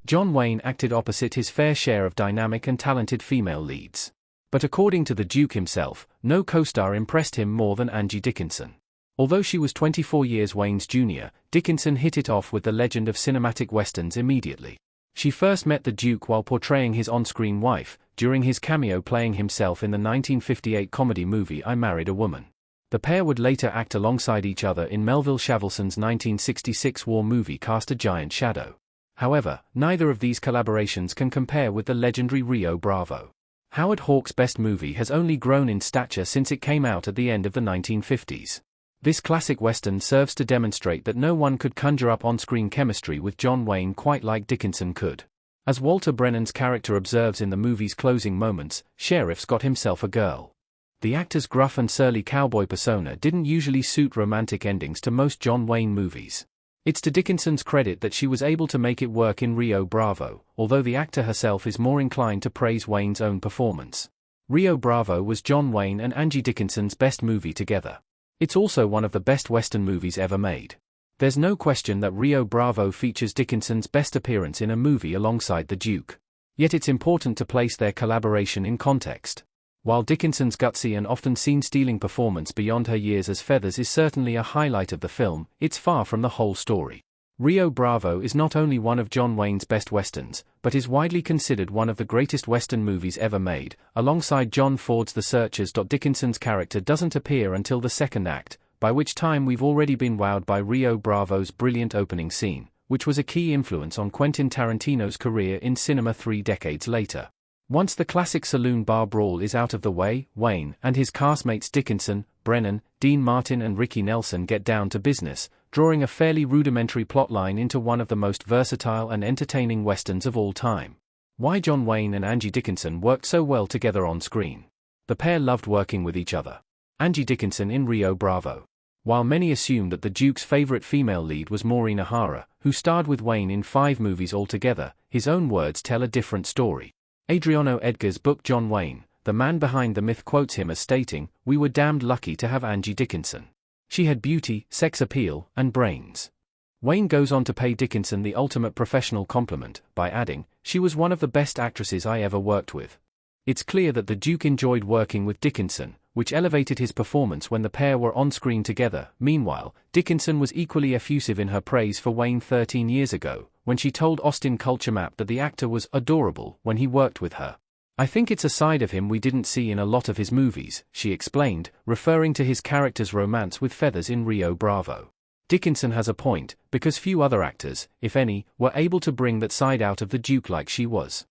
John Wayne acted opposite his fair share of dynamic and talented female leads. But according to the Duke himself, no co-star impressed him more than Angie Dickinson. Although she was 24 years Wayne's junior, Dickinson hit it off with the legend of cinematic westerns immediately. She first met the Duke while portraying his on-screen wife, during his cameo playing himself in the 1958 comedy movie I Married a Woman. The pair would later act alongside each other in Melville Shavelson's 1966 war movie Cast a Giant Shadow. However, neither of these collaborations can compare with the legendary Rio Bravo. Howard Hawks' best movie has only grown in stature since it came out at the end of the 1950s. This classic western serves to demonstrate that no one could conjure up on-screen chemistry with John Wayne quite like Dickinson could. As Walter Brennan's character observes in the movie's closing moments, Sheriff's got himself a girl. The actor's gruff and surly cowboy persona didn't usually suit romantic endings to most John Wayne movies. It's to Dickinson's credit that she was able to make it work in Rio Bravo, although the actor herself is more inclined to praise Wayne's own performance. Rio Bravo was John Wayne and Angie Dickinson's best movie together. It's also one of the best Western movies ever made. There's no question that Rio Bravo features Dickinson's best appearance in a movie alongside the Duke. Yet it's important to place their collaboration in context. While Dickinson's gutsy and often scene-stealing performance beyond her years as Feathers is certainly a highlight of the film, it's far from the whole story. Rio Bravo is not only one of John Wayne's best westerns, but is widely considered one of the greatest western movies ever made, alongside John Ford's The Searchers. Dickinson's character doesn't appear until the second act, by which time we've already been wowed by Rio Bravo's brilliant opening scene, which was a key influence on Quentin Tarantino's career in cinema 3 decades later. Once the classic saloon bar brawl is out of the way, Wayne and his castmates Dickinson, Brennan, Dean Martin and Ricky Nelson get down to business, drawing a fairly rudimentary plotline into one of the most versatile and entertaining westerns of all time. Why John Wayne and Angie Dickinson worked so well together on screen. The pair loved working with each other. Angie Dickinson in Rio Bravo. While many assume that the Duke's favorite female lead was Maureen O'Hara, who starred with Wayne in 5 movies altogether, his own words tell a different story. Adriano Edgar's book John Wayne, the man behind the myth, quotes him as stating, "We were damned lucky to have Angie Dickinson. She had beauty, sex appeal, and brains." Wayne goes on to pay Dickinson the ultimate professional compliment, by adding, "She was one of the best actresses I ever worked with." It's clear that the Duke enjoyed working with Dickinson, which elevated his performance when the pair were on screen together. Meanwhile, Dickinson was equally effusive in her praise for Wayne 13 years ago, when she told Austin Culture Map that the actor was adorable when he worked with her. "I think it's a side of him we didn't see in a lot of his movies," she explained, referring to his character's romance with Feathers in Rio Bravo. Dickinson has a point, because few other actors, if any, were able to bring that side out of the Duke like she was.